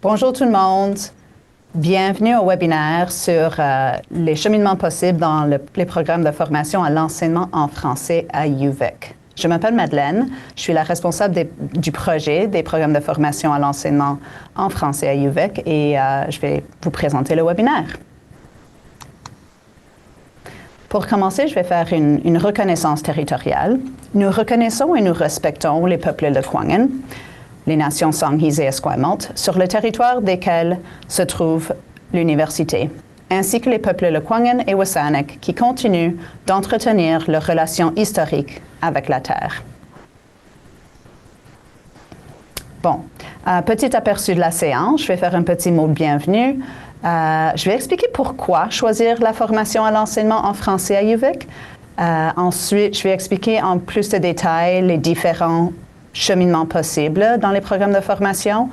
Bonjour tout le monde. Bienvenue au webinaire sur les cheminements possibles dans les programmes de formation à l'enseignement en français à UVic. Je m'appelle Madeleine, je suis la responsable du projet des programmes de formation à l'enseignement en français à UVic et je vais vous présenter le webinaire. Pour commencer, je vais faire une reconnaissance territoriale. Nous reconnaissons et nous respectons les peuples Lekwungen, les nations Songhees et Esquimalt, sur le territoire desquels se trouve l'université, ainsi que les peuples Lekwungen et WSÁNEĆ qui continuent d'entretenir leurs relations historiques avec la Terre. Bon, petit aperçu de la séance, je vais faire un petit mot de bienvenue. Je vais expliquer pourquoi choisir la formation à l'enseignement en français à UVic. Ensuite, je vais expliquer en plus de détails les différents cheminements possibles dans les programmes de formation.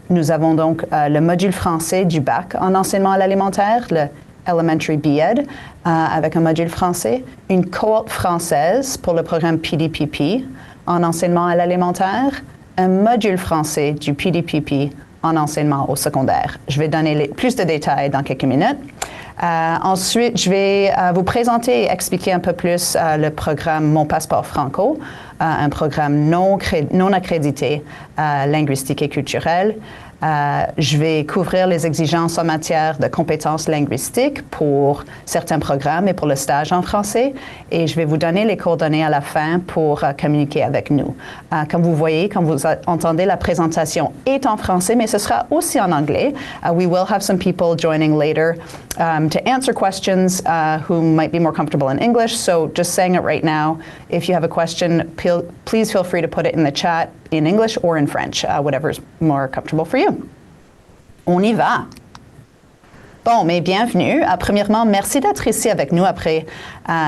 Nous avons donc le module français du bac en enseignement à l'alimentaire, le Elementary B.Ed, avec un module français, une cohorte française pour le programme PDPP en enseignement à l'alimentaire, un module français du PDPP en enseignement au secondaire. Je vais donner plus de détails dans quelques minutes. Ensuite, je vais vous présenter et expliquer un peu plus le programme Mon Passeport Franco, un programme non accrédité linguistique et culturel. Je vais couvrir les exigences en matière de compétences linguistiques pour certains programmes et pour le stage en français. Et je vais vous donner les coordonnées à la fin pour communiquer avec nous. Comme vous voyez, quand vous entendez, la présentation est en français, mais ce sera aussi en anglais. We will have some people joining later to answer questions who might be more comfortable in English. So just saying it right now, if you have a question, please feel free to put it in the chat in English or in French, whatever is more comfortable for you. On y va. Bon, mais bienvenue. Premièrement, merci d'être ici avec nous après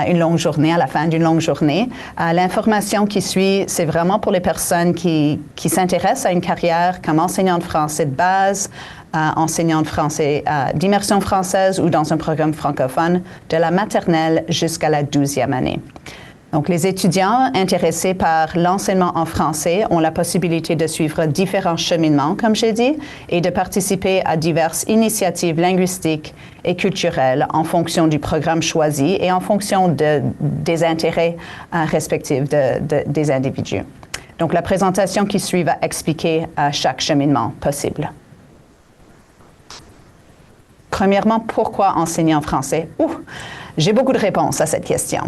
une longue journée, à la fin d'une longue journée. L'information qui suit, c'est vraiment pour les personnes qui s'intéressent à une carrière comme enseignante de français de base, enseignant de français d'immersion française ou dans un programme francophone de la maternelle jusqu'à la 12e année. Donc, les étudiants intéressés par l'enseignement en français ont la possibilité de suivre différents cheminements, comme j'ai dit, et de participer à diverses initiatives linguistiques et culturelles en fonction du programme choisi et en fonction des intérêts respectifs des individus. Donc, la présentation qui suit va expliquer chaque cheminement possible. Premièrement, pourquoi enseigner en français? J'ai beaucoup de réponses à cette question.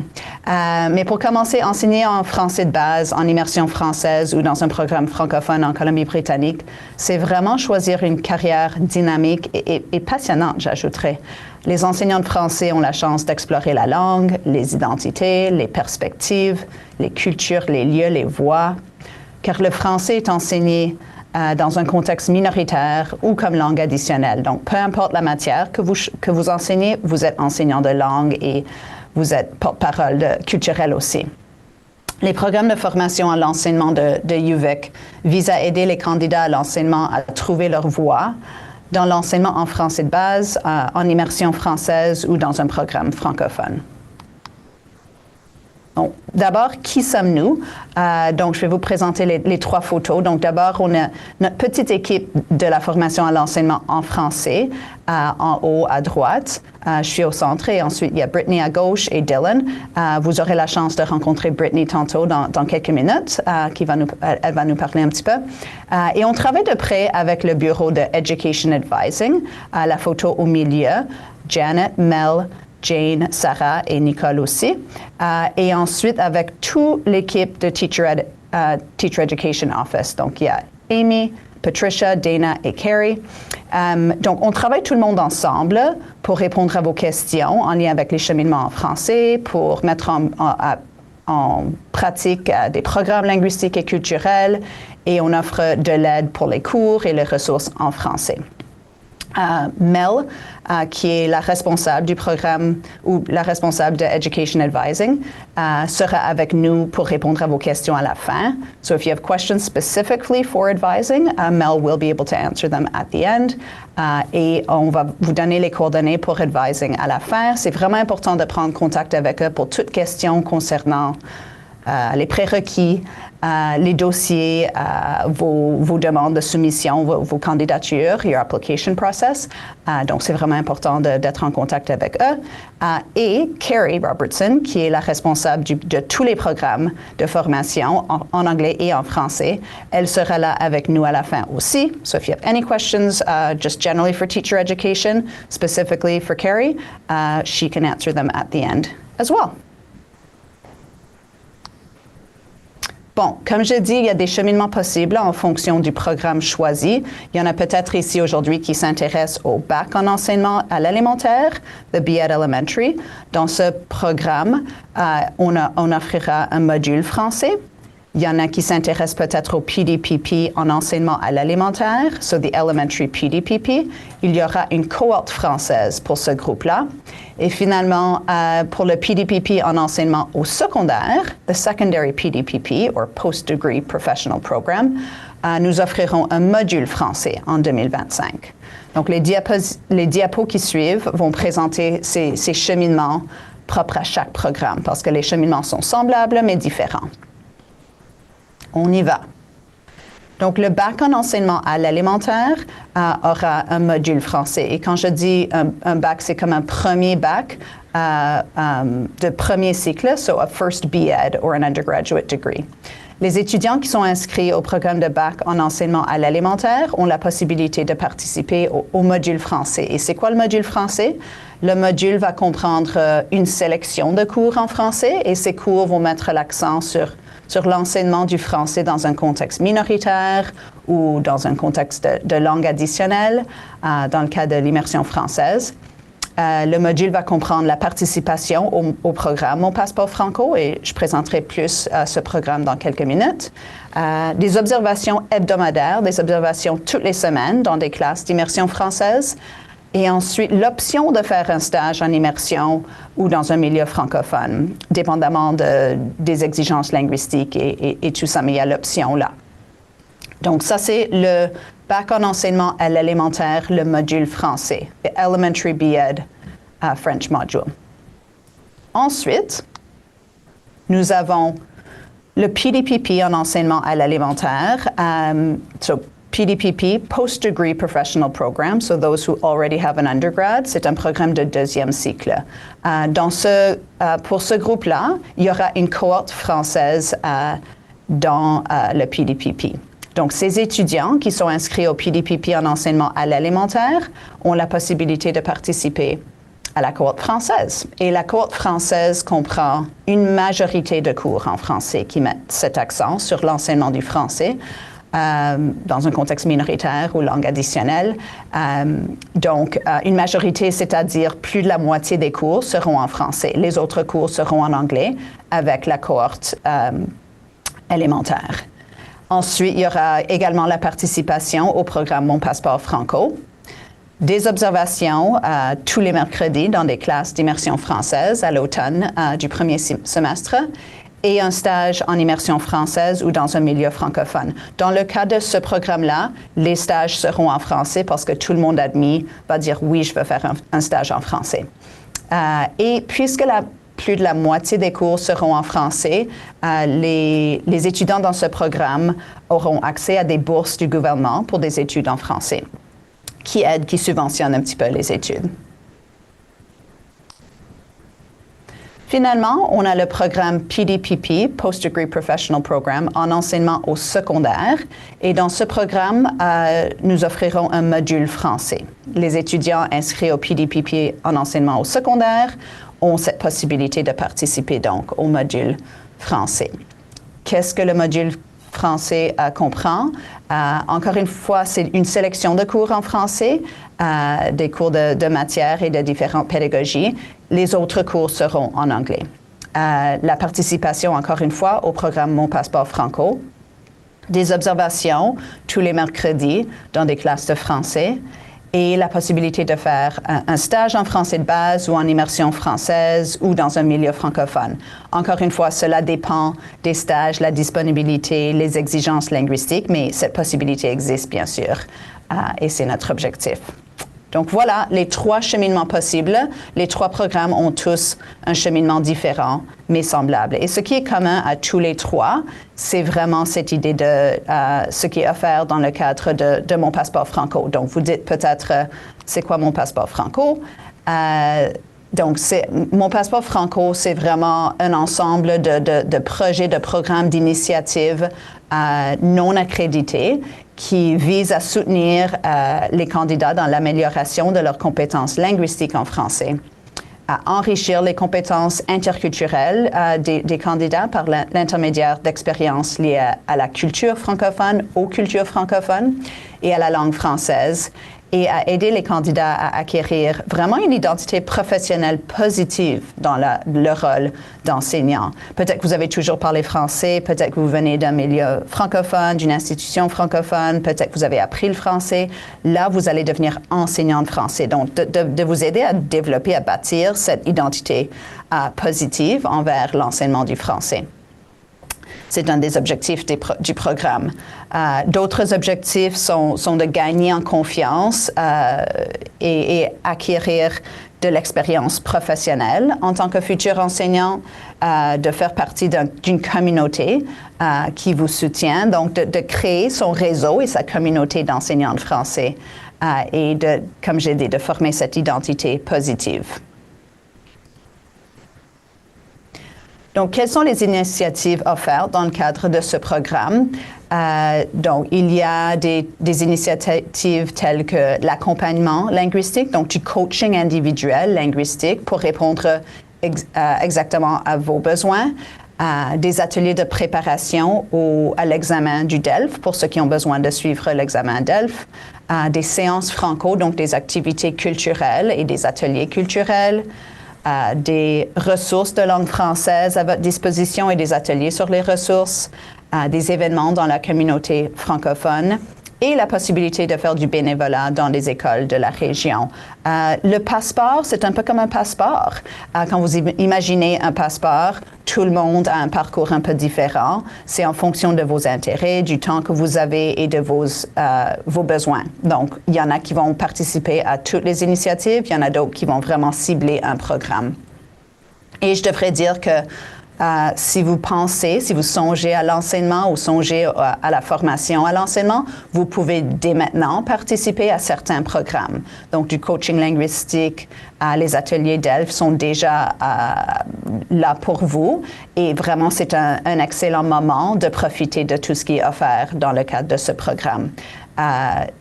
Mais pour commencer, enseigner en français de base, en immersion française ou dans un programme francophone en Colombie-Britannique, c'est vraiment choisir une carrière dynamique et passionnante, j'ajouterais. Les enseignants de français ont la chance d'explorer la langue, les identités, les perspectives, les cultures, les lieux, les voix, car le français est enseigné dans un contexte minoritaire ou comme langue additionnelle. Donc, peu importe la matière que vous enseignez, vous êtes enseignant de langue et vous êtes porte-parole culturelle aussi. Les programmes de formation à l'enseignement de UVic visent à aider les candidats à l'enseignement à trouver leur voie dans l'enseignement en français de base, en immersion française ou dans un programme francophone. Donc, d'abord, qui sommes-nous? Donc, je vais vous présenter les trois photos. Donc, d'abord, on a notre petite équipe de la formation à l'enseignement en français, en haut à droite. Je suis au centre et ensuite, il y a Brittany à gauche et Dylan. Vous aurez la chance de rencontrer Brittany tantôt dans quelques minutes. Elle va nous parler un petit peu. Et on travaille de près avec le bureau de Education Advising. La photo au milieu, Janet, Mel, Jane, Sarah et Nicole aussi. Et ensuite, avec toute l'équipe de Teacher Education Office. Donc, il y a Amy, Patricia, Dana et Carrie. Donc, on travaille tout le monde ensemble pour répondre à vos questions en lien avec les cheminements en français, pour mettre en pratique des programmes linguistiques et culturels, et on offre de l'aide pour les cours et les ressources en français. Mel, qui est la responsable du programme ou la responsable de Education Advising, sera avec nous pour répondre à vos questions à la fin. So if you have questions specifically for advising, Mel will be able to answer them at the end. Et on va vous donner les coordonnées pour advising à la fin. C'est vraiment important de prendre contact avec eux pour toute question concernant les prérequis, les dossiers, vos demandes de soumission, vos candidatures, your application process. Donc, c'est vraiment important d'être en contact avec eux. Et Carrie Robertson, qui est la responsable de tous les programmes de formation en anglais et en français, elle sera là avec nous à la fin aussi. So if you have any questions, just generally for teacher education, specifically for Carrie, she can answer them at the end as well. Bon, comme je dis, il y a des cheminements possibles en fonction du programme choisi. Il y en a peut-être ici aujourd'hui qui s'intéressent au bac en enseignement à l'élémentaire, the B.Ed Elementary. Dans ce programme, on offrira un module français. Il y en a qui s'intéressent peut-être au PDPP en enseignement à l'élémentaire, so the Elementary PDPP. Il y aura une cohorte française pour ce groupe-là. Et finalement, pour le PDPP en enseignement au secondaire, the Secondary PDPP, or Post-Degree Professional Program, nous offrirons un module français en 2025. Donc, les diapos qui suivent vont présenter ces cheminements propres à chaque programme, parce que les cheminements sont semblables, mais différents. On y va. Donc, le bac en enseignement à l'élémentaire aura un module français. Et quand je dis un bac, c'est comme un premier bac de premier cycle, so a first B.Ed or an undergraduate degree. Les étudiants qui sont inscrits au programme de bac en enseignement à l'élémentaire ont la possibilité de participer au module français. Et c'est quoi le module français? Le module va comprendre une sélection de cours en français et ces cours vont mettre l'accent sur l'enseignement du français dans un contexte minoritaire ou dans un contexte de langue additionnelle, dans le cas de l'immersion française. Le module va comprendre la participation au programme Mon Passeport Franco et je présenterai plus ce programme dans quelques minutes. Des observations hebdomadaires, des observations toutes les semaines dans des classes d'immersion française. Et ensuite, l'option de faire un stage en immersion ou dans un milieu francophone, dépendamment des exigences linguistiques et tout ça, mais il y a l'option là. Donc ça, c'est le bac en enseignement à l'élémentaire, le module français, the Elementary B.Ed French module. Ensuite, nous avons le PDPP en enseignement à l'élémentaire, so PDPP, Post-Degree Professional Program, so those who already have an undergrad, c'est un programme de deuxième cycle. Pour ce groupe-là, il y aura une cohorte française dans le PDPP. Donc, ces étudiants qui sont inscrits au PDPP en enseignement à l'élémentaire ont la possibilité de participer à la cohorte française. Et la cohorte française comprend une majorité de cours en français qui mettent cet accent sur l'enseignement du français. Dans un contexte minoritaire ou langue additionnelle. Donc, une majorité, c'est-à-dire plus de la moitié des cours seront en français. Les autres cours seront en anglais avec la cohorte élémentaire. Ensuite, il y aura également la participation au programme Mon Passeport Franco. Des observations tous les mercredis dans des classes d'immersion française à l'automne du premier semestre. Et un stage en immersion française ou dans un milieu francophone. Dans le cas de ce programme-là, les stages seront en français parce que tout le monde admis va dire « oui, je veux faire un stage en français ». Et puisque plus de la moitié des cours seront en français, les étudiants dans ce programme auront accès à des bourses du gouvernement pour des études en français, qui subventionnent un petit peu les études. Finalement, on a le programme PDPP, Post-Degree Professional Program, en enseignement au secondaire. Et dans ce programme, nous offrirons un module français. Les étudiants inscrits au PDPP en enseignement au secondaire ont cette possibilité de participer donc au module français. Qu'est-ce que le module français comprend? Encore une fois, c'est une sélection de cours en français, des cours de matière et de différentes pédagogies. Les autres cours seront en anglais. La participation, encore une fois, au programme Mon Passeport Franco. Des observations tous les mercredis dans des classes de français. Et la possibilité de faire un stage en français de base ou en immersion française ou dans un milieu francophone. Encore une fois, cela dépend des stages, la disponibilité, les exigences linguistiques, mais cette possibilité existe bien sûr et c'est notre objectif. Donc voilà les 3 cheminements possibles. Les 3 programmes ont tous un cheminement différent, mais semblable. Et ce qui est commun à tous les 3, c'est vraiment cette idée de ce qui est offert dans le cadre de mon passeport franco. Donc vous dites peut-être, c'est quoi mon passeport franco? Donc, mon passeport franco, c'est vraiment un ensemble de projets, de programmes, d'initiatives non accrédités qui visent à soutenir les candidats dans l'amélioration de leurs compétences linguistiques en français, à enrichir les compétences interculturelles des candidats par l'intermédiaire d'expériences liées à la culture francophone, aux cultures francophones et à la langue française, et à aider les candidats à acquérir vraiment une identité professionnelle positive dans le rôle d'enseignant. Peut-être que vous avez toujours parlé français, peut-être que vous venez d'un milieu francophone, d'une institution francophone, peut-être que vous avez appris le français. Là, vous allez devenir enseignant de français. Donc, de vous aider à développer, à bâtir cette identité positive envers l'enseignement du français. C'est un des objectifs du programme. D'autres objectifs sont de gagner en confiance et acquérir de l'expérience professionnelle en tant que futur enseignant, de faire partie d'une communauté qui vous soutient, donc de créer son réseau et sa communauté d'enseignants de français et comme j'ai dit, de former cette identité positive. Donc, quelles sont les initiatives offertes dans le cadre de ce programme? Donc, il y a des initiatives telles que l'accompagnement linguistique, donc du coaching individuel linguistique pour répondre exactement à vos besoins, des ateliers de préparation à l'examen du DELF pour ceux qui ont besoin de suivre l'examen DELF, des séances franco, donc des activités culturelles et des ateliers culturels, des ressources de langue française à votre disposition et des ateliers sur les ressources, des événements dans la communauté francophone et la possibilité de faire du bénévolat dans les écoles de la région. Le passeport, c'est un peu comme un passeport. Quand vous imaginez un passeport, tout le monde a un parcours un peu différent. C'est en fonction de vos intérêts, du temps que vous avez et de vos besoins. Donc, il y en a qui vont participer à toutes les initiatives, il y en a d'autres qui vont vraiment cibler un programme. Et je devrais dire que si vous songez à l'enseignement ou songez à la formation à l'enseignement, vous pouvez dès maintenant participer à certains programmes. Donc, du coaching linguistique, les ateliers DELF sont déjà là pour vous et vraiment, c'est un excellent moment de profiter de tout ce qui est offert dans le cadre de ce programme.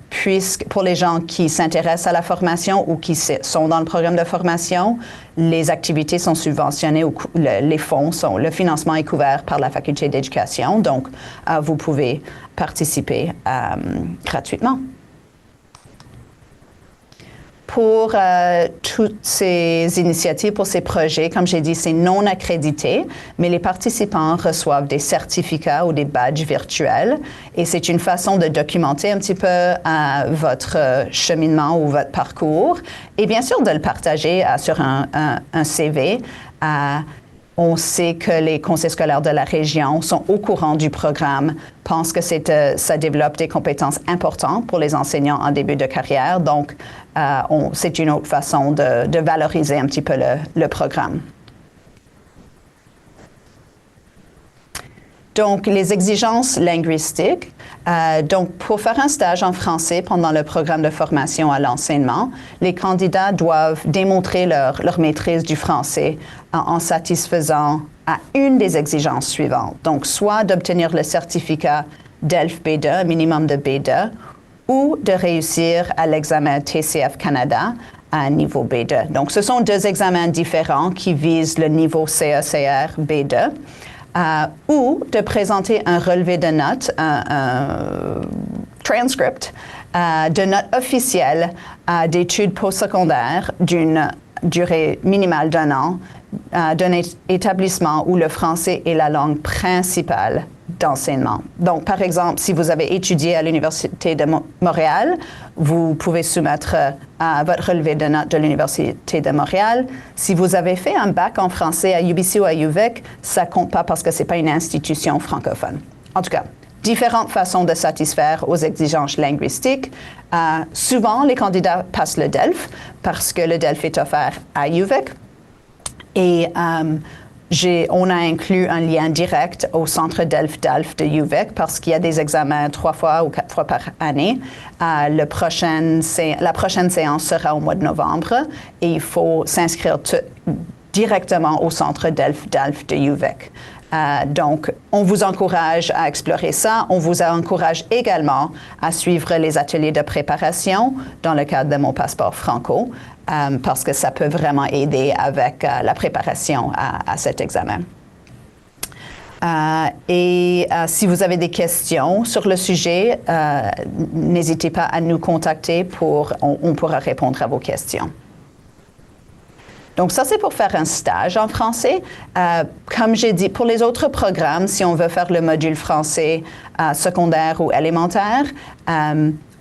Puisque pour les gens qui s'intéressent à la formation ou qui sont dans le programme de formation, les activités sont subventionnées, le financement est couvert par la faculté d'éducation, donc vous pouvez participer gratuitement. Pour toutes ces initiatives, pour ces projets, comme j'ai dit, c'est non accrédité, mais les participants reçoivent des certificats ou des badges virtuels et c'est une façon de documenter un petit peu votre cheminement ou votre parcours et bien sûr de le partager sur un CV. On sait que les conseils scolaires de la région sont au courant du programme, pensent que ça développe des compétences importantes pour les enseignants en début de carrière. Donc, c'est une autre façon de valoriser un petit peu le programme. Donc, les exigences linguistiques. Donc, pour faire un stage en français pendant le programme de formation à l'enseignement, les candidats doivent démontrer leur maîtrise du français en satisfaisant à une des exigences suivantes. Donc, soit d'obtenir le certificat DELF B2, un minimum de B2, ou de réussir à l'examen TCF Canada à niveau B2. Donc, ce sont 2 examens différents qui visent le niveau CECR B2. Ou de présenter un relevé de notes, un transcript de notes officielles d'études postsecondaires d'une durée minimale d'1 an d'un établissement où le français est la langue principale d'enseignement. Donc, par exemple, si vous avez étudié à l'Université de Montréal, vous pouvez soumettre votre relevé de notes de l'Université de Montréal. Si vous avez fait un bac en français à UBC ou à UVic, ça compte pas parce que c'est pas une institution francophone. En tout cas, différentes façons de satisfaire aux exigences linguistiques. Souvent, les candidats passent le DELF parce que le DELF est offert à UVic. Et on a inclus un lien direct au centre DELF de UVic parce qu'il y a des examens 3 fois ou 4 fois par année. La prochaine séance sera au mois de novembre et il faut s'inscrire directement au centre DELF de UVic. Donc, on vous encourage à explorer ça. On vous encourage également à suivre les ateliers de préparation dans le cadre de Mon Passeport Franco, parce que ça peut vraiment aider avec la préparation à cet examen. Si vous avez des questions sur le sujet, n'hésitez pas à nous contacter on pourra répondre à vos questions. Donc, ça, c'est pour faire un stage en français. Comme j'ai dit, pour les autres programmes, si on veut faire le module français secondaire ou élémentaire,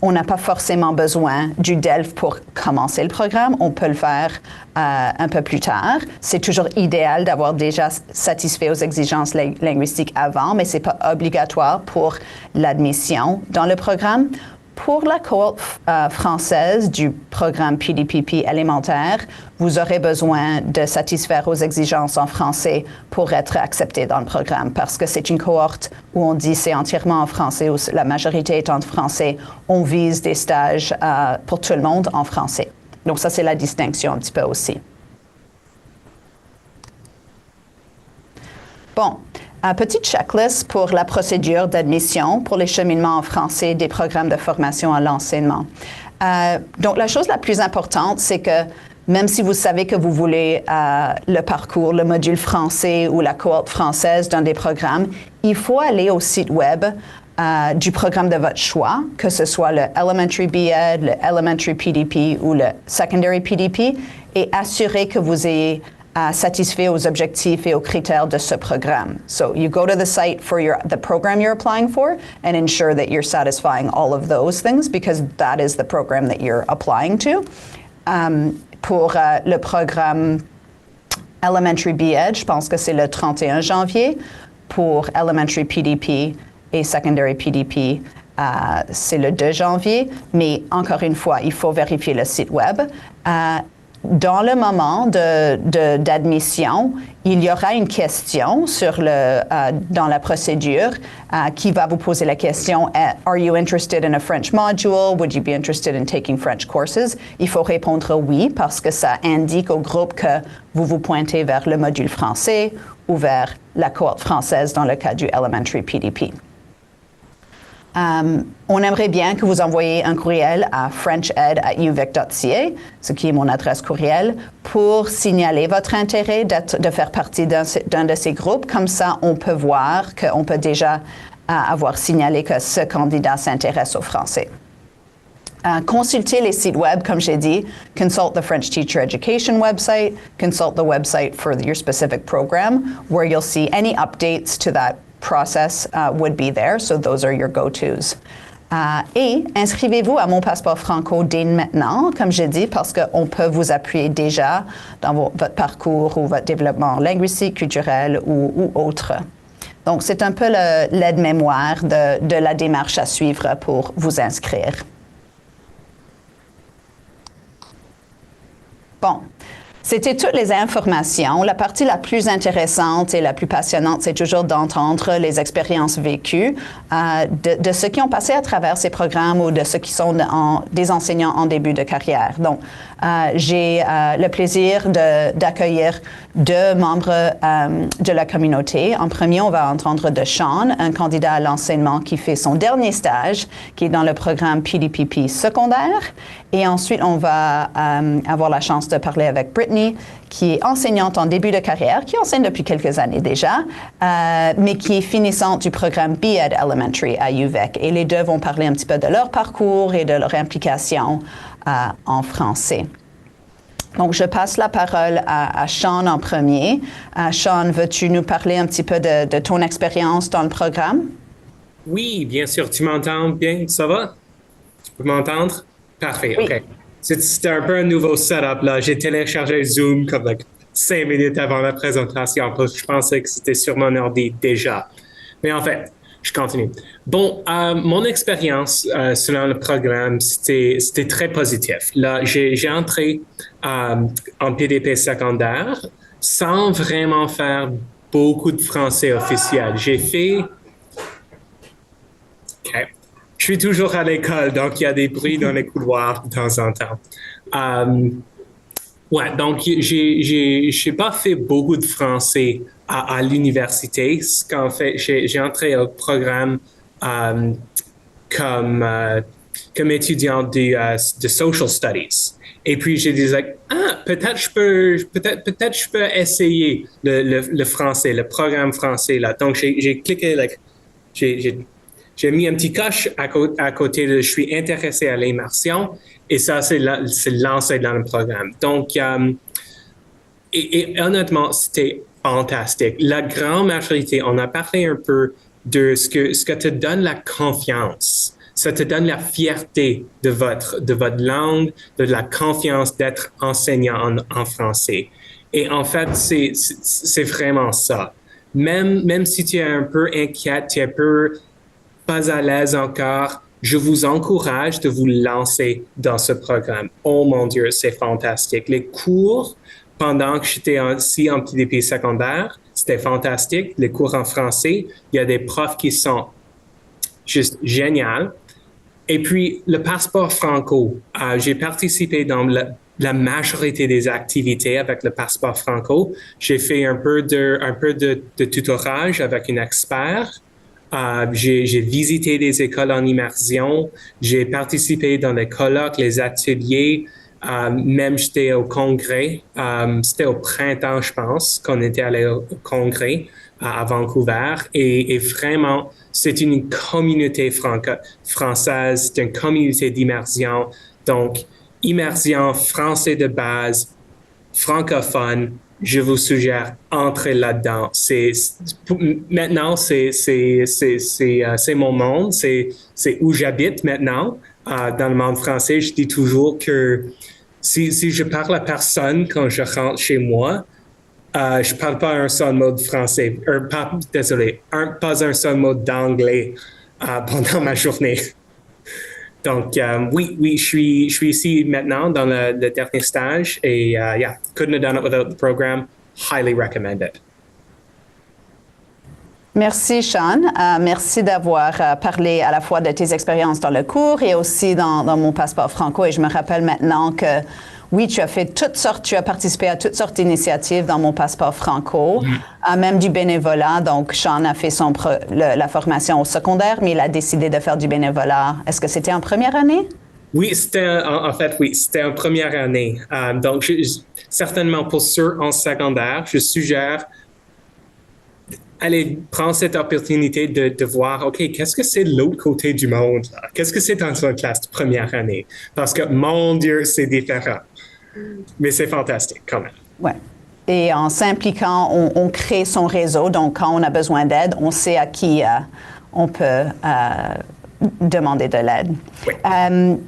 on n'a pas forcément besoin du DELF pour commencer le programme. On peut le faire un peu plus tard. C'est toujours idéal d'avoir déjà satisfait aux exigences linguistiques avant, mais ce n'est pas obligatoire pour l'admission dans le programme. Pour la cohorte française du programme PDPP élémentaire, vous aurez besoin de satisfaire aux exigences en français pour être accepté dans le programme parce que c'est une cohorte où on dit c'est entièrement en français, où la majorité est en français. On vise des stages pour tout le monde en français. Donc ça, c'est la distinction un petit peu aussi. Bon. Petite checklist pour la procédure d'admission pour les cheminements en français des programmes de formation à l'enseignement. Donc, la chose la plus importante, c'est que même si vous savez que vous voulez le parcours, le module français ou la cohorte française dans des programmes, il faut aller au site web du programme de votre choix, que ce soit le Elementary BEd, le Elementary PDP ou le Secondary PDP, et assurer que vous ayez satisfait aux objectifs et aux critères de ce programme. So you go to the site for the program you're applying for and ensure that you're satisfying all of those things because that is the program that you're applying to. Pour le programme Elementary BEd, je pense que c'est le 31 janvier. Pour Elementary PDP et Secondary PDP, c'est le 2 janvier. Mais encore une fois, il faut vérifier le site web. Dans le moment d'admission, il y aura une question dans la procédure qui va vous poser la question « Are you interested in a French module? Would you be interested in taking French courses? » Il faut répondre « oui » parce que ça indique au groupe que vous vous pointez vers le module français ou vers la cohorte française dans le cas du Elementary PDP. On aimerait bien que vous envoyiez un courriel à frenched@uvic.ca, ce qui est mon adresse courriel, pour signaler votre intérêt de faire partie d'un de ces groupes. Comme ça, on peut voir qu'on peut déjà avoir signalé que ce candidat s'intéresse au français. Consultez les sites web, comme j'ai dit. Consult the French Teacher Education website. Consult the website for your specific program, where you'll see any updates to that process would be there, so those are your go-tos. Et inscrivez-vous à Mon Passeport Franco dès maintenant, comme j'ai dit, parce qu'on peut vous appuyer déjà dans votre parcours ou votre développement linguistique, culturel ou autre. Donc, c'est un peu l'aide-mémoire de la démarche à suivre pour vous inscrire. Bon. C'était toutes les informations. La partie la plus intéressante et la plus passionnante, c'est toujours d'entendre les expériences vécues de ceux qui ont passé à travers ces programmes ou de ceux qui sont des enseignants en début de carrière. Donc, j'ai le plaisir d'accueillir 2 membres de la communauté. En premier, on va entendre de Sean, un candidat à l'enseignement qui fait son dernier stage, qui est dans le programme PDPP secondaire. Et ensuite, on va avoir la chance de parler avec Brittany, qui est enseignante en début de carrière, qui enseigne depuis quelques années déjà, mais qui est finissante du programme BEd Elementary à UVic. Et les deux vont parler un petit peu de leur parcours et de leur implication en français. Donc, je passe la parole à Sean en premier. Sean, veux-tu nous parler un petit peu de ton expérience dans le programme? Oui, bien sûr. Tu m'entends bien? Ça va? Tu peux m'entendre? Parfait, oui. OK. C'était un peu un nouveau setup, là. J'ai téléchargé Zoom comme 5 minutes avant la présentation parce que je pensais que c'était sur mon ordi déjà. Mais en fait, Je continue. Bon, mon expérience selon le programme, c'était très positif. Là, j'ai entré en PDP secondaire sans vraiment faire beaucoup de français officiel. J'ai fait... OK. Je suis toujours à l'école, donc il y a des bruits dans les couloirs de temps en temps. Ouais, donc j'ai pas fait beaucoup de français à l'université. Ce qu'en fait, j'ai entré au programme euh, comme comme étudiant de social studies. Et puis j'ai dit peut-être je peux essayer le français, le programme français là. Donc j'ai cliqué j'ai mis un petit coche à côté de je suis intéressé à l'immersion et ça c'est lancé dans le programme. Donc et honnêtement c'était fantastique. La grande majorité, on a parlé un peu de ce que te donne la confiance. Ça te donne la fierté de votre langue, de la confiance d'être enseignant en français. Et en fait, c'est vraiment ça. Même si tu es un peu inquiète, tu es un peu pas à l'aise encore, je vous encourage de vous lancer dans ce programme. Oh mon Dieu, c'est fantastique. Les cours, pendant que j'étais ici en PDP secondaire, c'était fantastique. Les cours en français, il y a des profs qui sont juste géniaux. Et puis, le passeport franco, j'ai participé dans la majorité des activités avec le passeport franco. J'ai fait un peu de tutorage avec un expert. J'ai visité des écoles en immersion. J'ai participé dans les colloques, les ateliers. Même j'étais au congrès. C'était au printemps, je pense, qu'on était allé au congrès à Vancouver. Et vraiment, c'est une communauté française, c'est une communauté d'immersion. Donc, immersion français de base, francophone, je vous suggère entrez là-dedans. Maintenant, c'est mon monde, c'est où j'habite maintenant. Dans le monde français, je dis toujours que si je parle à personne quand je rentre chez moi, je parle pas un seul mot de français, pas un seul mot d'anglais pendant ma journée. Donc, oui, je suis ici maintenant dans le dernier stage et yeah, couldn't have done it without the program. Highly recommend it. Merci, Sean. Merci d'avoir parlé à la fois de tes expériences dans le cours et aussi dans mon passeport franco. Et je me rappelle maintenant que oui, tu as participé à toutes sortes d'initiatives dans mon passeport franco, même du bénévolat. Donc, Sean a fait la formation au secondaire, mais il a décidé de faire du bénévolat. Est-ce que c'était en première année? Oui, c'était en première année. Donc, certainement pour ceux en secondaire, je suggère allez prendre cette opportunité de voir, OK, qu'est-ce que c'est l'autre côté du monde? Qu'est-ce que c'est dans une classe de première année? Parce que, mon Dieu, c'est différent. Mais c'est fantastique quand même. Oui. Et en s'impliquant, on crée son réseau. Donc, quand on a besoin d'aide, on sait à qui on peut demander de l'aide. Oui.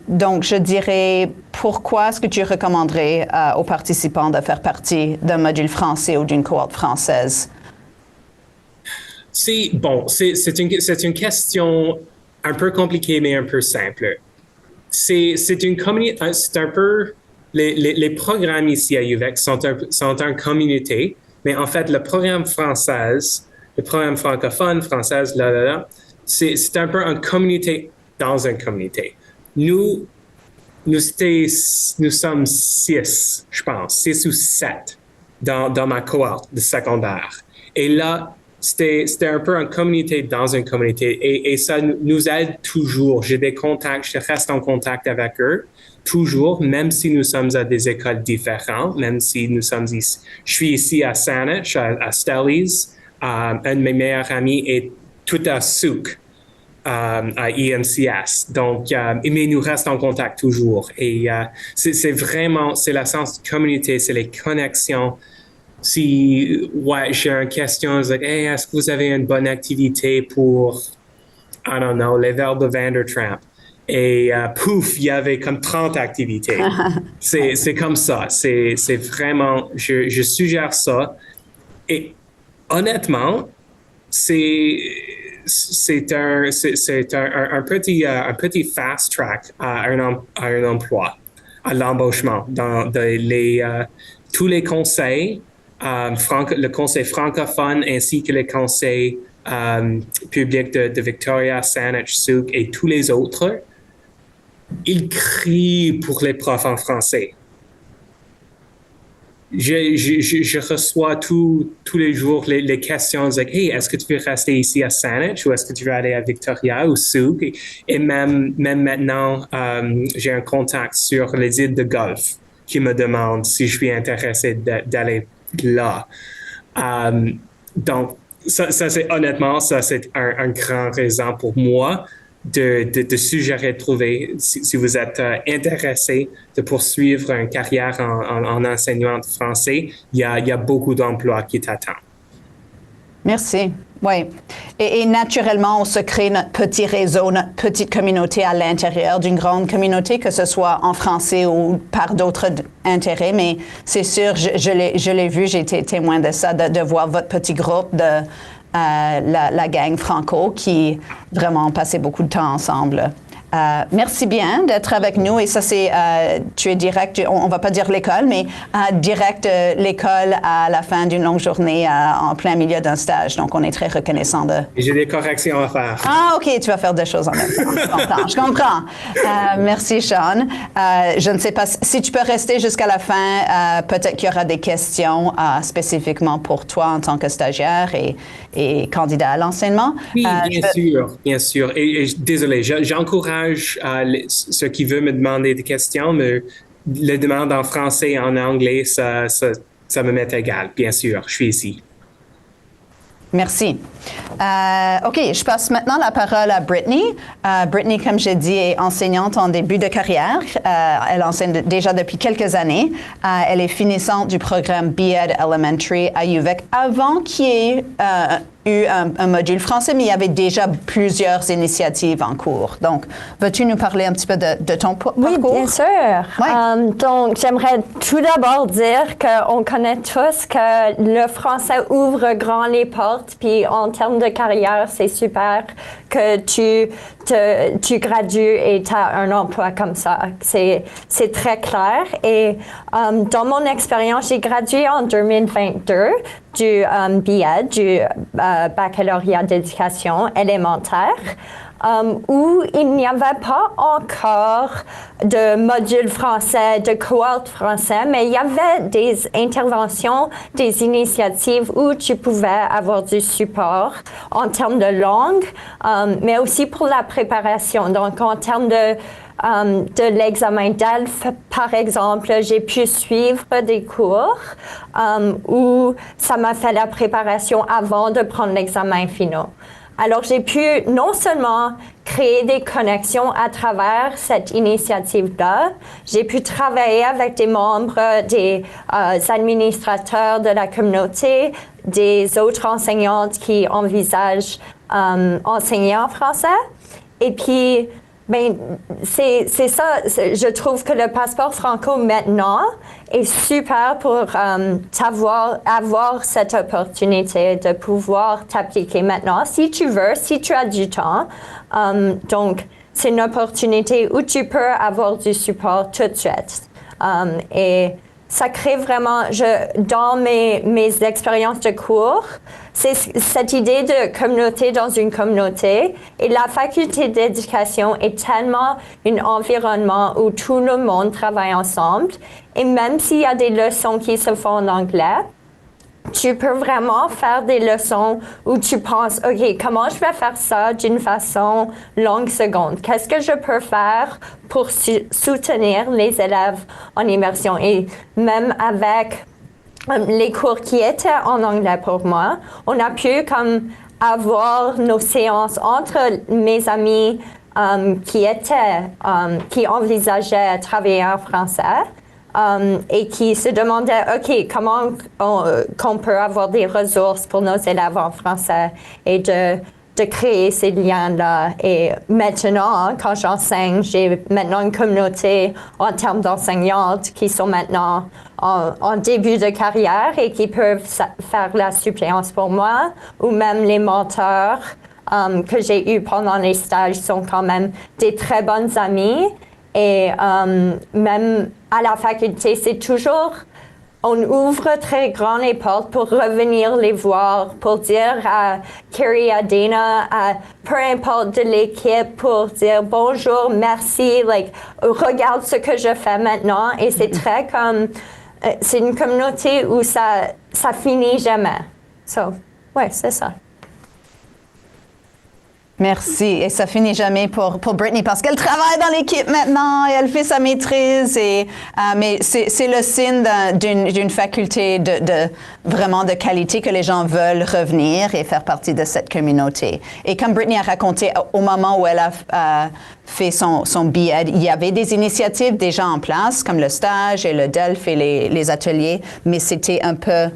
Donc, je dirais, pourquoi est-ce que tu recommanderais aux participants de faire partie d'un module français ou d'une cohorte française? C'est une question un peu compliquée, mais un peu simple. C'est un peu... Les programmes ici à UVEC sont en communauté, mais en fait, le programme francophone, française, c'est un peu une communauté dans une communauté. Nous sommes 6, je pense, 6 ou 7 dans ma cohorte de secondaire. Et là, c'était un peu une communauté dans une communauté et ça nous aide toujours. J'ai des contacts, je reste en contact avec eux. Toujours, même si nous sommes à des écoles différentes, même si nous sommes ici. Je suis ici à Saanich, à Stellies. Un de mes meilleurs amis est tout à Souk, à EMCS. Donc, mais nous restons en contact toujours. Et c'est la sens de communauté, c'est les connexions. Si j'ai une question, c'est hey, est-ce que vous avez une bonne activité pour, I don't know, les vers de Vandertramp? Et pouf, il y avait comme 30 activités. C'est comme ça. C'est vraiment, je suggère ça. Et honnêtement, c'est c'est un petit fast track à un emploi, à l'embauchement dans tous les conseils, le conseil francophone ainsi que les conseils publics de Victoria, Saanich, Sooke et tous les autres, ils crient pour les profs en français. Je reçois tous les jours les questions like, hey, est-ce que tu veux rester ici à Saanich ou est-ce que tu veux aller à Victoria ou Sooke? Et même maintenant, j'ai un contact sur les îles de Golfe qui me demande si je suis intéressé d'aller là. Donc, ça c'est honnêtement, ça c'est un grand raison pour moi de suggérer de trouver, si vous êtes intéressé de poursuivre une carrière en enseignement de français, il y a beaucoup d'emplois qui t'attendent. Merci. Oui. Et naturellement, on se crée notre petit réseau, notre petite communauté à l'intérieur d'une grande communauté, que ce soit en français ou par d'autres intérêts. Mais c'est sûr, je l'ai vu, j'ai été témoin de ça, de voir votre petit groupe de la gang franco qui vraiment passait beaucoup de temps ensemble. Merci bien d'être avec nous. Et ça, c'est, tu es direct, on ne va pas dire l'école, mais direct l'école à la fin d'une longue journée en plein milieu d'un stage. Donc, on est très reconnaissant de... J'ai des corrections à faire. Ah, OK, tu vas faire des choses en même temps. Je comprends. Merci, Sean. Je ne sais pas si tu peux rester jusqu'à la fin. Peut-être qu'il y aura des questions spécifiquement pour toi en tant que stagiaire et candidat à l'enseignement. Oui, bien sûr. Et désolé, j'encourage ceux qui veulent me demander des questions, mais les demandes en français et en anglais, ça me m'est égal, bien sûr. Je suis ici. Merci. OK, je passe maintenant la parole à Brittany. Brittany, comme j'ai dit, est enseignante en début de carrière. Elle enseigne déjà depuis quelques années. Elle est finissante du programme B.Ed Elementary à UVic avant qu'il y ait eu un module français, mais il y avait déjà plusieurs initiatives en cours. Donc, veux-tu nous parler un petit peu de ton parcours? Oui, bien sûr. Ouais. Donc, j'aimerais tout d'abord dire qu'on connaît tous que le français ouvre grand les portes, puis en termes de carrière, c'est super que tu gradues et tu as un emploi comme ça. C'est très clair. Et dans mon expérience, j'ai gradué en 2022 du B.Ed, du baccalauréat d'éducation élémentaire, où il n'y avait pas encore de module français, de cohorte français, mais il y avait des interventions, des initiatives où tu pouvais avoir du support en termes de langue, mais aussi pour la préparation. Donc, en termes de l'examen DELF, par exemple, j'ai pu suivre des cours où ça m'a fait la préparation avant de prendre l'examen final. Alors, j'ai pu non seulement créer des connexions à travers cette initiative-là, j'ai pu travailler avec des membres, des administrateurs de la communauté, des autres enseignantes qui envisagent enseigner en français. Et puis, c'est ça, je trouve que le passeport franco maintenant est super pour avoir cette opportunité de pouvoir t'appliquer maintenant si tu veux, si tu as du temps. Donc, c'est une opportunité où tu peux avoir du support tout de suite. Et ça crée vraiment, dans mes expériences de cours, c'est cette idée de communauté dans une communauté. Et la faculté d'éducation est tellement un environnement où tout le monde travaille ensemble. Et même s'il y a des leçons qui se font en anglais, tu peux vraiment faire des leçons où tu penses, OK, comment je vais faire ça d'une façon longue seconde? Qu'est-ce que je peux faire pour soutenir les élèves en immersion? Et même avec les cours qui étaient en anglais pour moi, on a pu comme avoir nos séances entre mes amis qui envisageaient travailler en français. Et qui se demandaient, OK, comment qu'on peut avoir des ressources pour nos élèves en français et de créer ces liens-là. Et maintenant, quand j'enseigne, j'ai maintenant une communauté en termes d'enseignantes qui sont maintenant en début de carrière et qui peuvent faire la suppléance pour moi, ou même les mentors que j'ai eues pendant les stages sont quand même des très bonnes amies. Et même à la faculté, c'est toujours... On ouvre très grand les portes pour revenir les voir, pour dire à Carrie, à Dana, à peu importe de l'équipe, pour dire bonjour, merci, regarde ce que je fais maintenant. Et c'est très comme, c'est une communauté où ça finit jamais. Ouais, c'est ça. Merci. Et ça finit jamais pour Brittany parce qu'elle travaille dans l'équipe maintenant et elle fait sa maîtrise. Mais c'est le signe d'une faculté vraiment de qualité que les gens veulent revenir et faire partie de cette communauté. Et comme Brittany a raconté, au moment où elle a fait son BEd, il y avait des initiatives déjà en place, comme le stage et le DELF et les ateliers, mais c'était un peu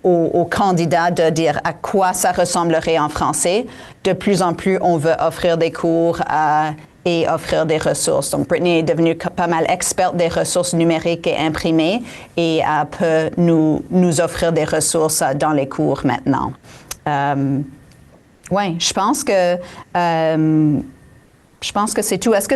aux candidats de dire à quoi ça ressemblerait en français. De plus en plus, on veut offrir des cours et offrir des ressources. Donc, Brittany est devenue pas mal experte des ressources numériques et imprimées et peut nous offrir des ressources dans les cours maintenant. Oui, je pense que c'est tout. Est-ce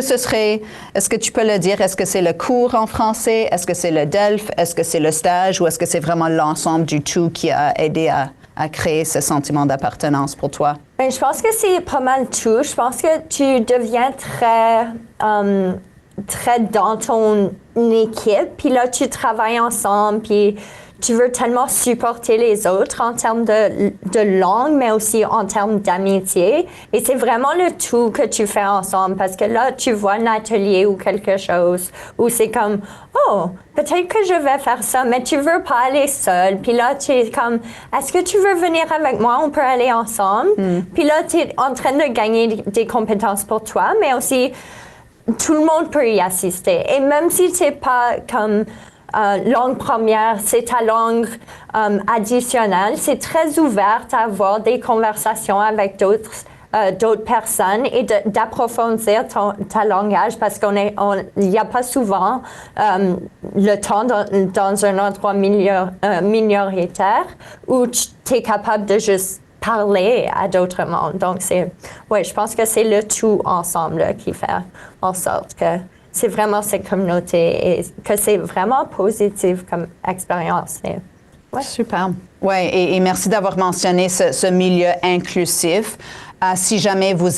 que tu peux le dire, est-ce que c'est le cours en français, est-ce que c'est le DELF, est-ce que c'est le stage ou est-ce que c'est vraiment l'ensemble du tout qui a aidé à créer ce sentiment d'appartenance pour toi? Ben, je pense que c'est pas mal tout. Je pense que tu deviens très dans ton équipe, puis là, tu travailles ensemble, puis tu veux tellement supporter les autres en termes de langue, mais aussi en termes d'amitié. Et c'est vraiment le tout que tu fais ensemble, parce que là, tu vois un atelier ou quelque chose où c'est comme, oh, peut-être que je vais faire ça, mais tu veux pas aller seul. Puis là, tu es comme, est-ce que tu veux venir avec moi? On peut aller ensemble. Puis là, tu es en train de gagner des compétences pour toi, mais aussi, tout le monde peut y assister. Et même si c'est pas comme langue première, c'est ta langue additionnelle, c'est très ouverte à avoir des conversations avec d'autres personnes et d'approfondir ta langage parce il n'y a pas souvent le temps dans un endroit minoritaire où tu es capable de juste parler à d'autres mondes. Donc, je pense que c'est le tout ensemble qui fait en sorte que c'est vraiment cette communauté et que c'est vraiment positif comme expérience. Ouais. Super. Oui, et merci d'avoir mentionné ce milieu inclusif. Si jamais vous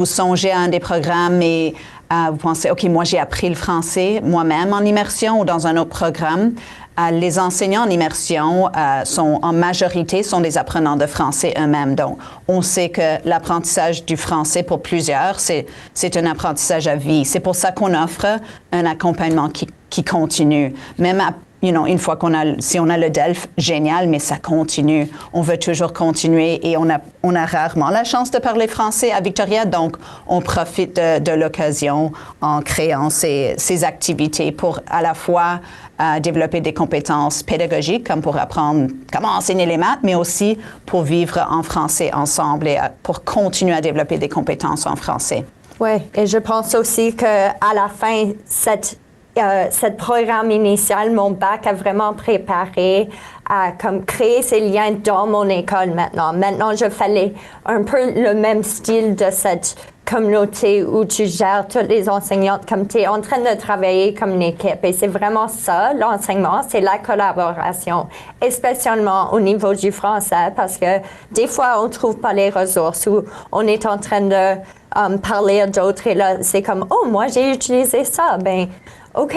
songez à un des programmes et vous pensez, OK, moi j'ai appris le français moi-même en immersion ou dans un autre programme, les enseignants en immersion en majorité sont des apprenants de français eux-mêmes. Donc, on sait que l'apprentissage du français pour plusieurs, c'est un apprentissage à vie. C'est pour ça qu'on offre un accompagnement qui continue. Même une fois si on a le DELF, génial, mais ça continue. On veut toujours continuer et on a rarement la chance de parler français à Victoria, donc on profite de l'occasion en créant ces activités pour à la fois développer des compétences pédagogiques, comme pour apprendre comment enseigner les maths, mais aussi pour vivre en français ensemble et pour continuer à développer des compétences en français. Oui, et je pense aussi qu'à la fin, cette programme initial, mon bac a vraiment préparé à créer ces liens dans mon école maintenant. Maintenant, je fais un peu le même style de cette communauté où tu gères toutes les enseignantes comme tu es en train de travailler comme une équipe. Et c'est vraiment ça, l'enseignement, c'est la collaboration, spécialement au niveau du français, parce que des fois, on ne trouve pas les ressources ou on est en train de parler à d'autres et là, c'est comme, oh, moi, j'ai utilisé ça. Ben, OK,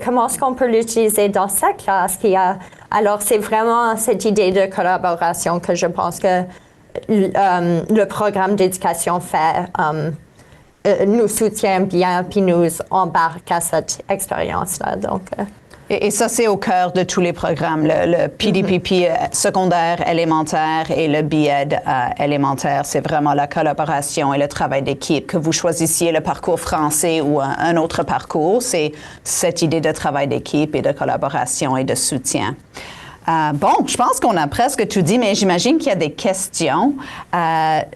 comment est-ce qu'on peut l'utiliser dans sa classe qu'il y a? Alors, c'est vraiment cette idée de collaboration que je pense que le programme d'éducation fait, nous soutient bien puis nous embarque à cette expérience-là. Donc, Et ça, c'est au cœur de tous les programmes, le PDPP secondaire, élémentaire et le BEd élémentaire. C'est vraiment la collaboration et le travail d'équipe. Que vous choisissiez le parcours français ou un autre parcours, c'est cette idée de travail d'équipe et de collaboration et de soutien. Bon, je pense qu'on a presque tout dit, mais j'imagine qu'il y a des questions.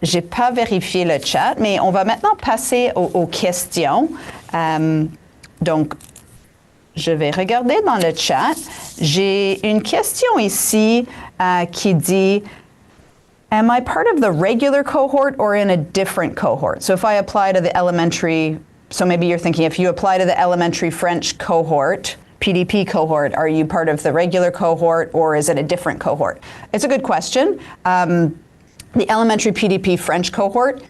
J'ai pas vérifié le chat, mais on va maintenant passer aux questions. Donc, je vais regarder dans le chat. J'ai une question ici qui dit « am I part of the regular cohort or in a different cohort? So if I apply to the elementary, so maybe you're thinking if you apply to the elementary French cohort, PDP cohort, are you part of the regular cohort or is it a different cohort? It's a good question. The elementary PDP French cohort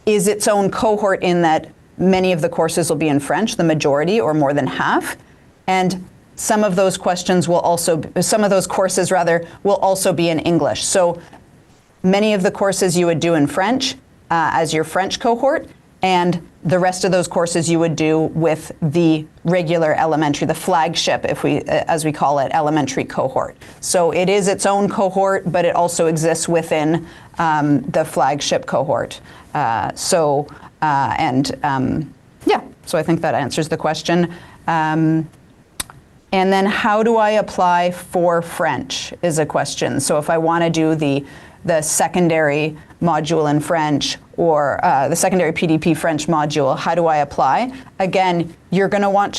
is its own cohort in that many of the courses will be in French, the majority or more than half. And some of those courses will also be in English. So many of the courses you would do in French as your French cohort, and the rest of those courses you would do with the regular elementary, the flagship, as we call it, elementary cohort. So it is its own cohort, but it also exists within the flagship cohort. So I think that answers the question. And then how do I apply for French is a question. So if I want to do the secondary module in French or the secondary PDP French module, how do I apply? Again, you're going to want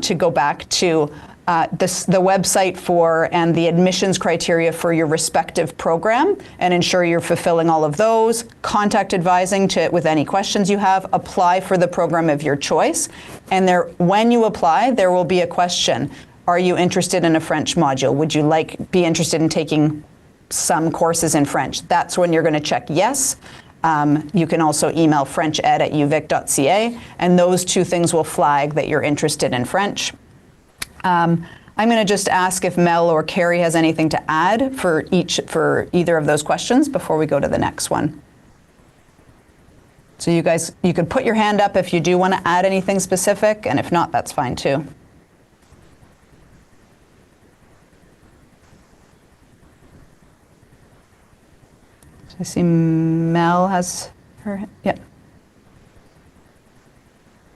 to go back to the website and the admissions criteria for your respective program and ensure you're fulfilling all of those, contact advising with any questions you have, apply for the program of your choice. And when you apply, there will be a question. Are you interested in a French module? Would you be interested in taking some courses in French? That's when you're going to check yes. You can also email frenched@uvic.ca, and those two things will flag that you're interested in French. I'm going to just ask if Mel or Carrie has anything to add for either of those questions before we go to the next one. So you could put your hand up if you do want to add anything specific, and if not, that's fine too. So I see Mel has her, yeah.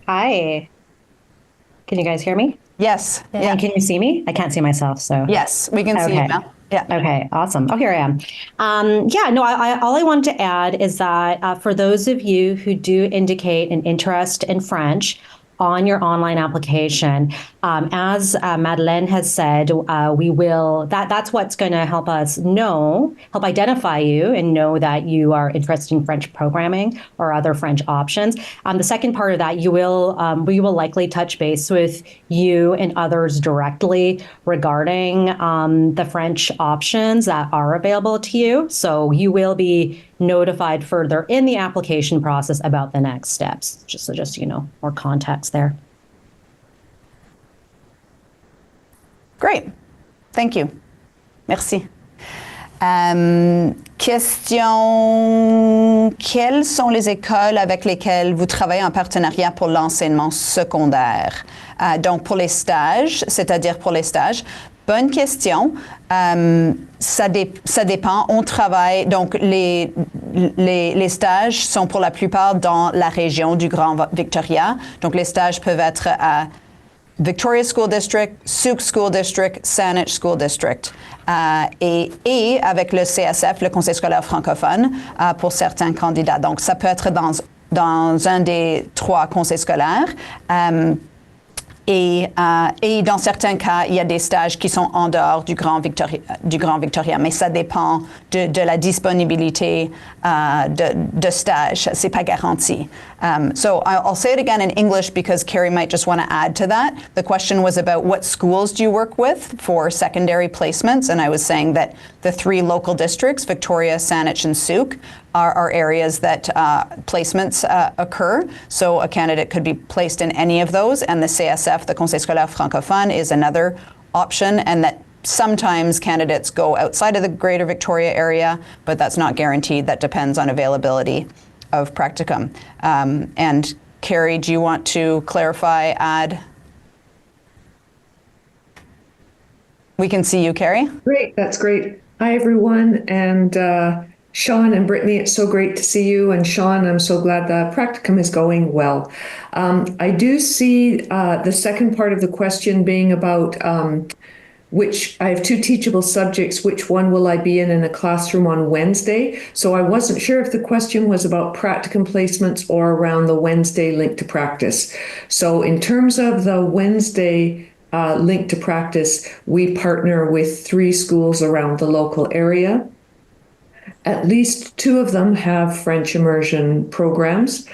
Hi. Can you guys hear me? Yes. Yeah. And can you see me? I can't see myself, so. Yes, we can see you now. Yeah. Okay, awesome. Oh, here I am. All I wanted to add is that for those of you who do indicate an interest in French on your online application, as Madeleine has said, that's what's going to help us help identify you and know that you are interested in French programming or other French options. The second part of that, we will likely touch base with you and others directly regarding the French options that are available to you. So you will be notified further in the application process about the next steps. Just more context there. Great. Thank you. Merci. Question, quelles sont les écoles avec lesquelles vous travaillez en partenariat pour l'enseignement secondaire? Donc, pour les stages, c'est-à-dire pour les stages. Bonne question. Ça dépend. On travaille, donc les stages sont pour la plupart dans la région du Grand Victoria. Donc, les stages peuvent être à Victoria School District, Sauk School District, Saanich School District. Et avec le CSF, le Conseil scolaire francophone, pour certains candidats. Donc, ça peut être dans un des 3 conseils scolaires. Et dans certains cas, il y a des stages qui sont en dehors du Grand Victoria, mais ça dépend de la disponibilité de stages. C'est pas garanti. So I'll say it again in English because Carrie might just want to add to that. The question was about what schools do you work with for secondary placements, and I was saying that the 3 local districts, Victoria, Saanich, and Sauk, are areas that placements occur. So a candidate could be placed in any of those, and the CSF, the Conseil scolaire francophone, is another option, and that sometimes candidates go outside of the Greater Victoria area, but that's not guaranteed. That depends on availability of practicum. And Carrie, do you want to clarify, add? We can see you, Carrie. Great, that's great. Hi, everyone, and Sean and Brittany, it's so great to see you. And Sean, I'm so glad the practicum is going well. I do see the second part of the question being about which I have 2 teachable subjects. Which one will I be in a classroom on Wednesday? So I wasn't sure if the question was about practicum placements or around the Wednesday link to practice. So in terms of the Wednesday link to practice, we partner with 3 schools around the local area. At least 2 of them have French immersion programs.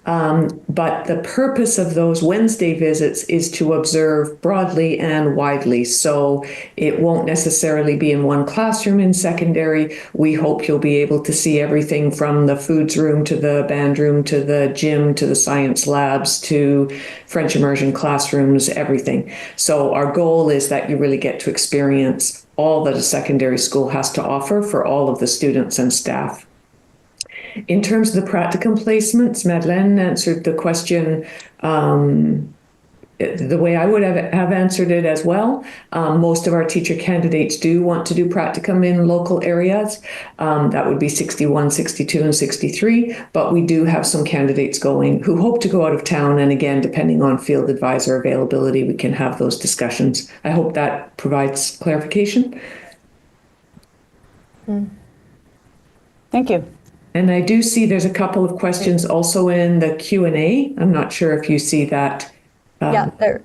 But the purpose of those Wednesday visits is to observe broadly and widely. So it won't necessarily be in one classroom in secondary. We hope you'll be able to see everything from the foods room to the band room to the gym to the science labs to French immersion classrooms, everything. So our goal is that you really get to experience all that a secondary school has to offer for all of the students and staff. In terms of the practicum placements, Madeleine answered the question the way I would have answered it as well. Most of our teacher candidates do want to do practicum in local areas. That would be 61, 62, and 63. But we do have some candidates going who hope to go out of town. And again, depending on field advisor availability, we can have those discussions. I hope that provides clarification. Thank you. And I do see there's a couple of questions also in the Q&A. I'm not sure if you see that. Yeah, there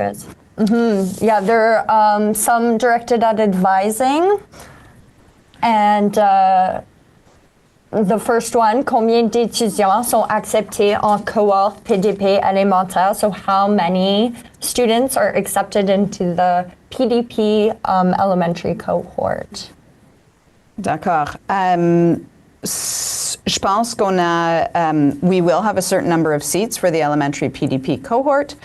is. Mm-hmm. Yeah, there are some directed at advising. And the first one, combien d'étudiants sont acceptés en cohorte PDP élémentaire? So how many students are accepted into the PDP elementary cohort? D'accord. Je pense qu'on a, we will have a certain number of seats for the elementary PDP cohort.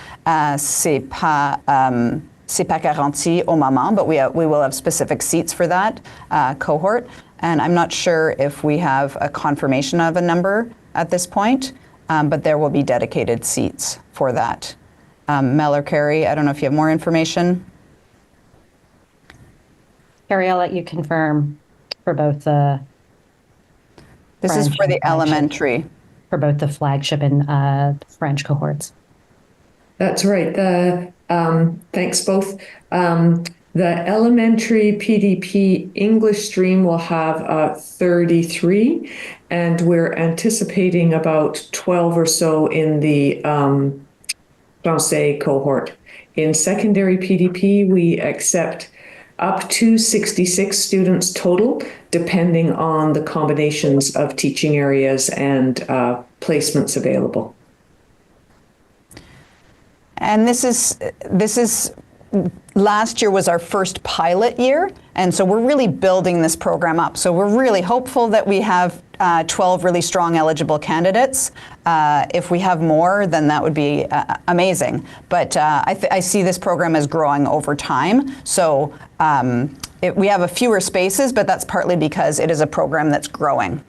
C'est pas garanti au moment, but we will have specific seats for that cohort. And I'm not sure if we have a confirmation of a number at this point, but there will be dedicated seats for that. Mel or Carrie, I don't know if you have more information. Carrie, I'll let you confirm for both the This is for the elementary. For both the flagship and French cohorts. That's right. Thanks both. The elementary PDP English stream will have 33, and we're anticipating about 12 or so in the Francais cohort. In secondary PDP, we accept up to 66 students total, depending on the combinations of teaching areas and placements available. And this is last year was our first pilot year, and so we're really building this program up. So we're really hopeful that we have 12 really strong eligible candidates. If we have more, then that would be amazing. But I see this program as growing over time. So we have a fewer spaces, but that's partly because it is a program that's growing.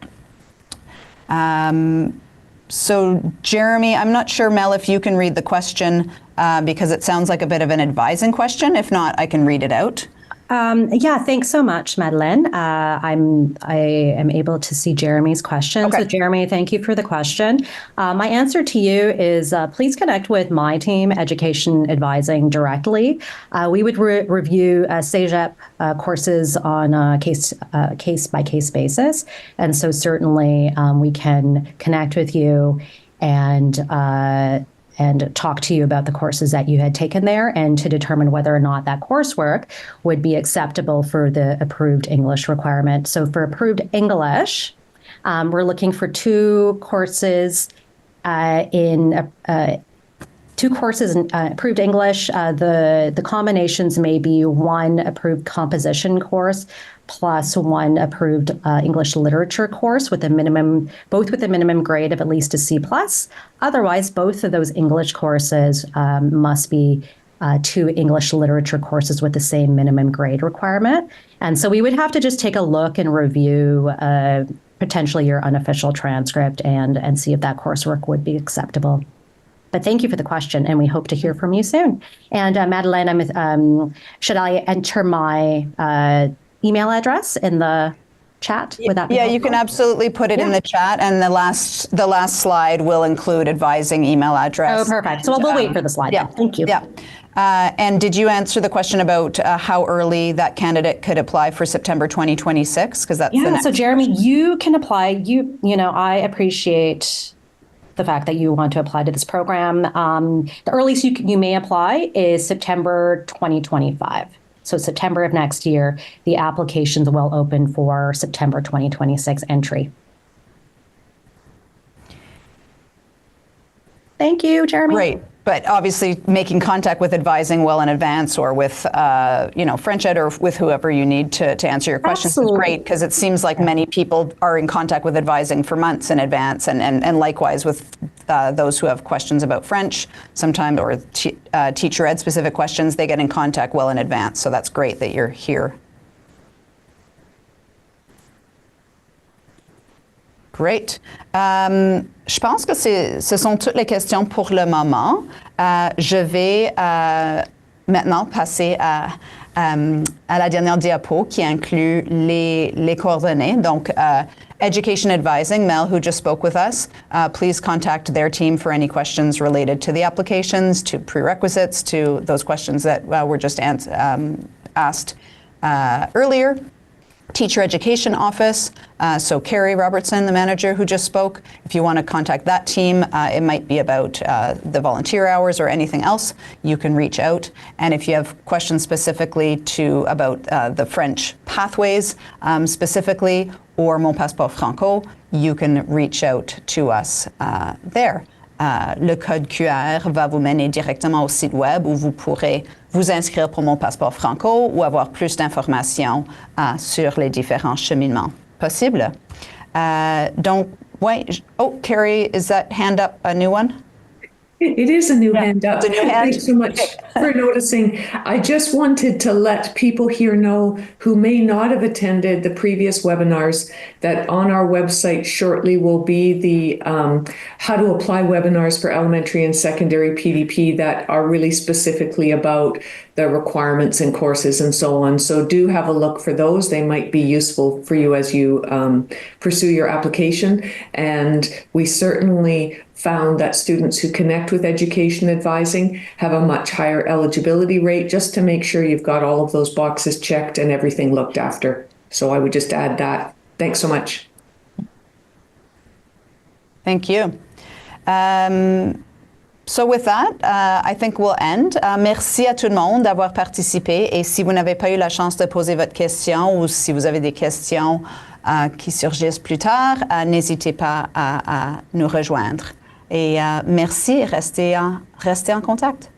So Jeremy, I'm not sure, Mel, if you can read the question because it sounds like a bit of an advising question. If not, I can read it out. Yeah, thanks so much, Madeleine. I am able to see Jeremy's question. Okay. So Jeremy, thank you for the question. My answer to you is please connect with my team, Education Advising, directly. We would review CEGEP courses on a case-by-case basis. And so certainly we can connect with you and talk to you about the courses that you had taken there and to determine whether or not that coursework would be acceptable for the approved English requirement. So for approved English, we're looking for two courses in approved English. The combinations may be one approved composition course plus one approved English literature course with both with a minimum grade of at least a C+. Otherwise, both of those English courses must be two English literature courses with the same minimum grade requirement. And so we would have to just take a look and review potentially your unofficial transcript and see if that coursework would be acceptable. But thank you for the question, and we hope to hear from you soon. And Madeleine, should I enter my email address in the chat? Would that be helpful? You can absolutely put it in the chat, and the last slide will include advising email address. Oh, perfect. So we'll wait for the slide. Yeah, Thank you. Yeah. And did you answer the question about how early that candidate could apply for September 2026? Because that's the next. So Jeremy, you can apply. You know, I appreciate the fact that you want to apply to this program. The earliest you may apply is September 2025. So September of next year, the applications will open for September 2026 entry. Thank you, Jeremy. Great. But obviously making contact with Advising well in advance or with, French Ed or with whoever you need to answer your questions Absolutely. is great because it seems like many people are in contact with Advising for months in advance and likewise with those who have questions about French sometimes or teacher ed specific questions, they get in contact well in advance. So that's great that you're here. Great. Je pense que ce sont toutes les questions pour le moment. Je vais maintenant passer à la dernière diapo qui inclut les coordonnées. Donc, Education Advising, Mel, who just spoke with us, please contact their team for any questions related to the applications, to prerequisites, to those questions that were just asked earlier. Teacher Education Office, so Carrie Robertson, the manager who just spoke, if you want to contact that team, it might be about the volunteer hours or anything else, you can reach out. And if you have questions specifically about the French pathways specifically, or Mon Passeport Franco, you can reach out to us there. Le code QR va vous mener directement au site web où vous pourrez vous inscrire pour Mon Passeport Franco ou avoir plus d'informations sur les différents cheminements possibles. Donc, ouais, Carrie, is that hand up a new one? It is a new hand up. It's a new hand. Thanks so much for noticing. I just wanted to let people here know who may not have attended the previous webinars that on our website shortly will be the how to apply webinars for elementary and secondary PDP that are really specifically about the requirements and courses and so on. So do have a look for those. They might be useful for you as you pursue your application. And we certainly found that students who connect with Education Advising have a much higher eligibility rate, just to make sure you've got all of those boxes checked and everything looked after. So I would just add that. Thanks so much. Thank you. So with that, I think we'll end. Merci à tout le monde d'avoir participé. Et si vous n'avez pas eu la chance de poser votre question ou si vous avez des questions qui surgissent plus tard, n'hésitez pas à nous rejoindre. Et merci, restez en contact.